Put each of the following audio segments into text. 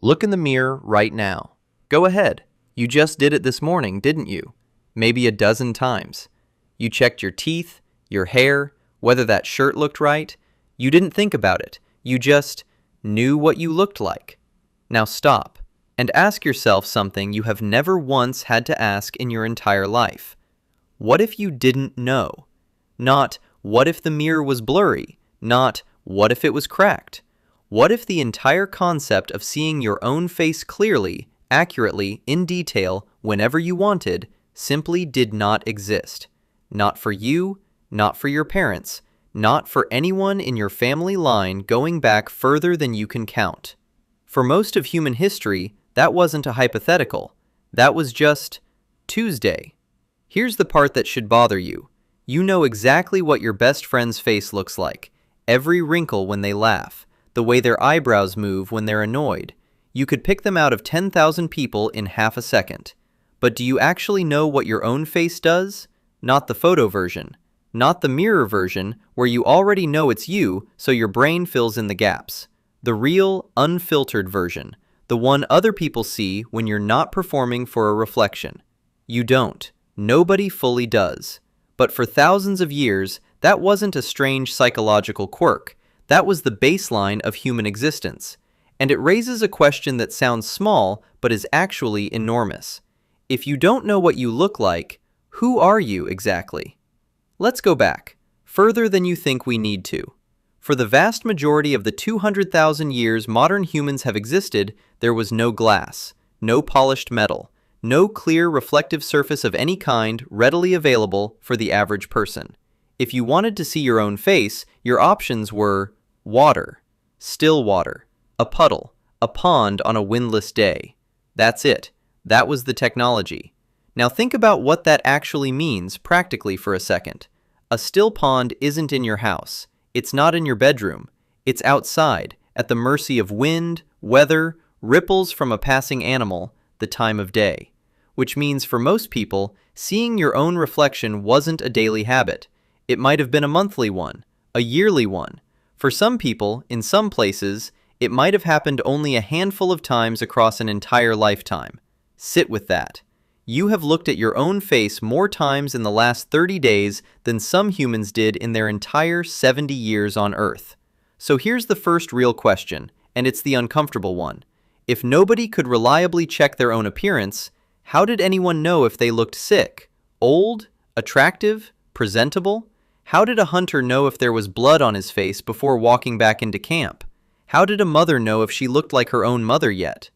Look in the mirror right now. Go ahead. You just did it this morning, didn't you? Maybe a dozen times. You checked your teeth, your hair, whether that shirt looked right. You didn't think about it. You just knew what you looked like. Now stop and ask yourself something you have never once had to ask in your entire life. What if you didn't know? Not, what if the mirror was blurry? Not, what if it was cracked? What if the entire concept of seeing your own face clearly, accurately, in detail, whenever you wanted, simply did not exist? Not for you, not for your parents, not for anyone in your family line going back further than you can count. For most of human history, that wasn't a hypothetical. That was just Tuesday. Here's the part that should bother you. You know exactly what your best friend's face looks like. Every wrinkle when they laugh. The way their eyebrows move when they're annoyed. You could pick them out of 10,000 people in half a second. But do you actually know what your own face does? Not the photo version. Not the mirror version, where you already know it's you, so your brain fills in the gaps. The real, unfiltered version. The one other people see when you're not performing for a reflection. You don't. Nobody fully does. But for thousands of years, that wasn't a strange psychological quirk. That was the baseline of human existence. And it raises a question that sounds small, but is actually enormous. If you don't know what you look like, who are you exactly? Let's go back, further than you think we need to. For the vast majority of the 200,000 years modern humans have existed, there was no glass, no polished metal, no clear reflective surface of any kind readily available for the average person. If you wanted to see your own face, your options were water, still water, a puddle, a pond on a windless day. That's it. That was the technology. Now think about what that actually means practically for a second. A still pond isn't in your house. It's not in your bedroom. It's outside, at the mercy of wind, weather, ripples from a passing animal, the time of day. Which means for most people, seeing your own reflection wasn't a daily habit. It might have been a monthly one, a yearly one. For some people, in some places, it might have happened only a handful of times across an entire lifetime. Sit with that. You have looked at your own face more times in the last 30 days than some humans did in their entire 70 years on Earth. So here's the first real question, and it's the uncomfortable one. If nobody could reliably check their own appearance, how did anyone know if they looked sick, old, attractive, presentable? How did a hunter know if there was blood on his face before walking back into camp? How did a mother know if she looked like her own mother yet?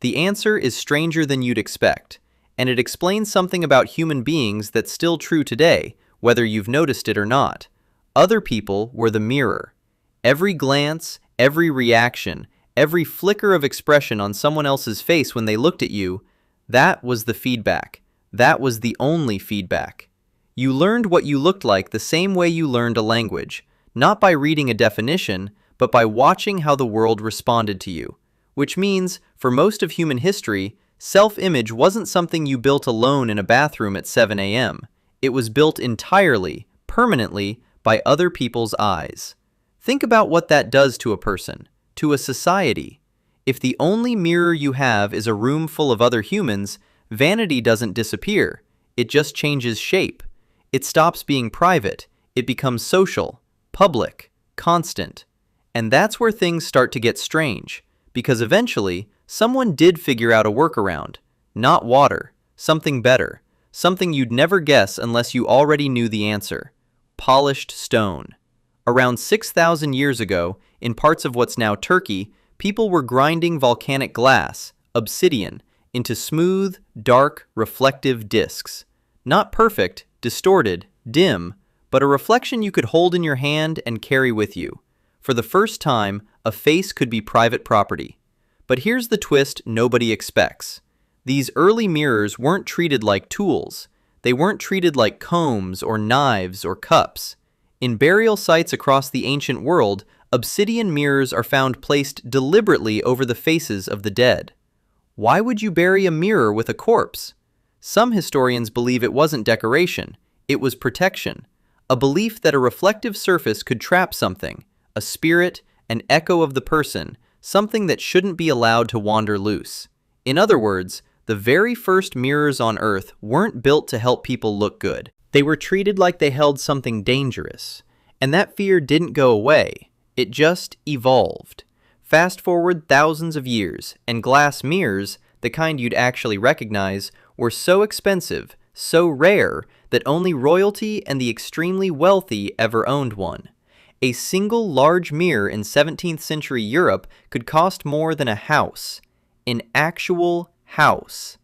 The answer is stranger than you'd expect, and it explains something about human beings that's still true today, whether you've noticed it or not. Other people were the mirror. Every glance, every reaction, every flicker of expression on someone else's face when they looked at you, that was the feedback. That was the only feedback. You learned what you looked like the same way you learned a language, not by reading a definition, but by watching how the world responded to you. Which means, for most of human history, self-image wasn't something you built alone in a bathroom at 7 a.m. It was built entirely, permanently, by other people's eyes. Think about what that does to a person, to a society. If the only mirror you have is a room full of other humans, vanity doesn't disappear. It just changes shape. It stops being private. It becomes social, public, constant. And that's where things start to get strange, because eventually, someone did figure out a workaround. Not water, something better, something you'd never guess unless you already knew the answer. Polished stone. Around 6,000 years ago, in parts of what's now Turkey, people were grinding volcanic glass, obsidian, into smooth, dark, reflective discs. Not perfect, distorted, dim, but a reflection you could hold in your hand and carry with you. For the first time, a face could be private property. But here's the twist nobody expects. These early mirrors weren't treated like tools. They weren't treated like combs or knives or cups. In burial sites across the ancient world, obsidian mirrors are found placed deliberately over the faces of the dead. Why would you bury a mirror with a corpse? Some historians believe it wasn't decoration. It was protection. A belief that a reflective surface could trap something, a spirit, an echo of the person, something that shouldn't be allowed to wander loose. In other words, the very first mirrors on Earth weren't built to help people look good. They were treated like they held something dangerous. And that fear didn't go away. It just evolved. Fast forward thousands of years, and glass mirrors, the kind you'd actually recognize, were so expensive, so rare, that only royalty and the extremely wealthy ever owned one. A single large mirror in 17th century Europe could cost more than a house. An actual house.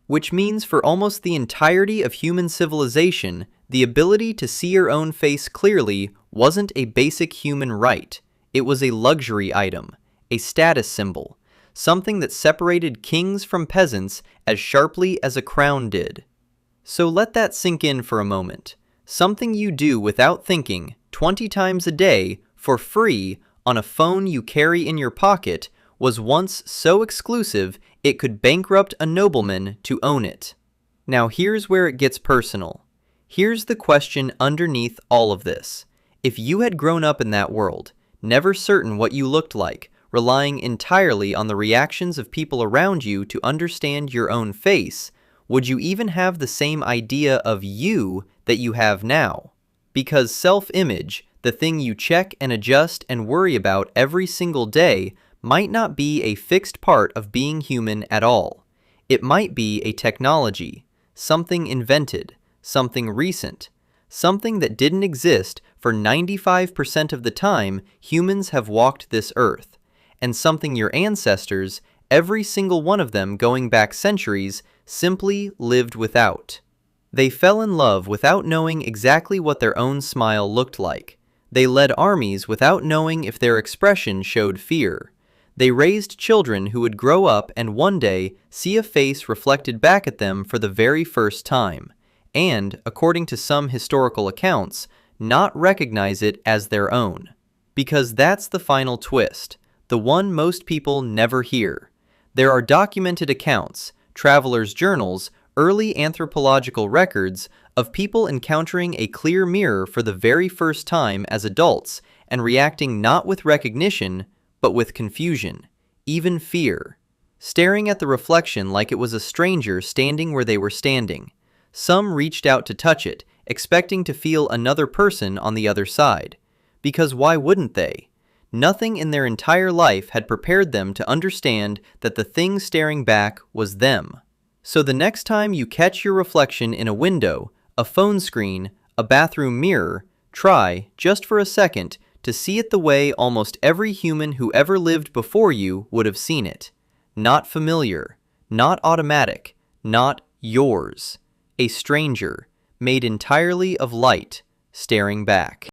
Which means for almost the entirety of human civilization, the ability to see your own face clearly wasn't a basic human right. It was a luxury item, a status symbol, something that separated kings from peasants as sharply as a crown did. So let that sink in for a moment. Something you do without thinking 20 times a day for free on a phone you carry in your pocket was once so exclusive it could bankrupt a nobleman to own it. Now here's where it gets personal. Here's the question underneath all of this. If you had grown up in that world, never certain what you looked like, relying entirely on the reactions of people around you to understand your own face, would you even have the same idea of you that you have now? Because self-image, the thing you check and adjust and worry about every single day, might not be a fixed part of being human at all. It might be a technology, something invented, something recent, something that didn't exist for 95% of the time humans have walked this earth, and something your ancestors, every single one of them going back centuries, simply lived without. They fell in love without knowing exactly what their own smile looked like. They led armies without knowing if their expression showed fear. They raised children who would grow up and one day see a face reflected back at them for the very first time, and, according to some historical accounts, not recognize it as their own. Because that's the final twist, the one most people never hear. There are documented accounts, travelers' journals, early anthropological records of people encountering a clear mirror for the very first time as adults and reacting not with recognition, but with confusion, even fear, staring at the reflection like it was a stranger standing where they were standing. Some reached out to touch it, expecting to feel another person on the other side. Because why wouldn't they? Nothing in their entire life had prepared them to understand that the thing staring back was them. So the next time you catch your reflection in a window, a phone screen, a bathroom mirror, try, just for a second, to see it the way almost every human who ever lived before you would have seen it. Not familiar, not automatic, not yours. A stranger, made entirely of light, staring back.